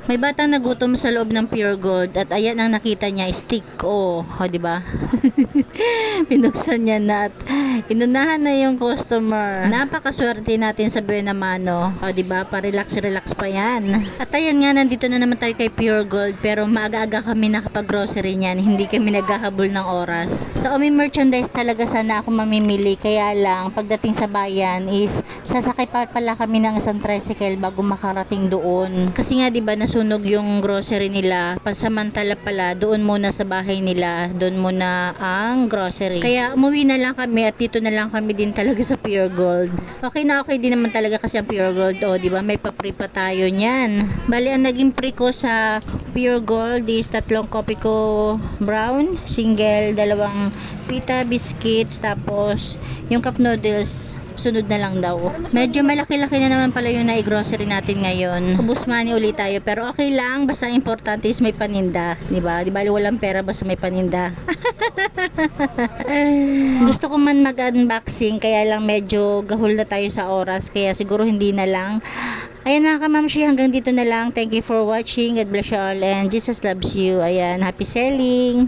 May batang nagutom sa loob ng Pure Gold at ayan ang nakita niya, stick. Di ba? Pinuksan niya na at inunahan na yung customer. Napakaswerte natin sa Buena Mano. Di ba? Pa-relax pa yan. At ayan nga, nandito na naman tayo kay Pure Gold, pero maaga-aga kami nakapag-grocery niyan. Hindi kami naghahabol ng oras. So, may merchandise talaga sana ako mamimili. Kaya lang, pagdating sa bayan is sasakay pa pala kami ng isang tricycle bago makarating doon. Kasi nga, di ba, nasunog yung grocery nila. Pansamantala pala, doon muna sa bahay nila. Doon muna ang grocery. Kaya umuwi na lang kami at dito na lang kami din talaga sa Pure Gold. Okay na okay din naman talaga kasi ang Pure Gold. Di ba, may pa-free pa tayo niyan. Bali, ang naging free ko sa Pure Gold is 3 coffee ko brown, single, 2 pita biscuits, tapos yung cup noodles sunod na lang daw. Medyo malaki-laki na naman pala yung nai-grocery natin ngayon. Ubus money ulit tayo, pero okay lang, basta importante is may paninda, 'di ba? Di bali walang pera basta may paninda. Gusto ko man mag-unboxing, kaya lang medyo gahol na tayo sa oras, kaya siguro hindi na lang. Ayan mga kamamshi, hanggang dito na lang. Thank you for watching. God bless you all and Jesus loves you. Ayan, happy selling!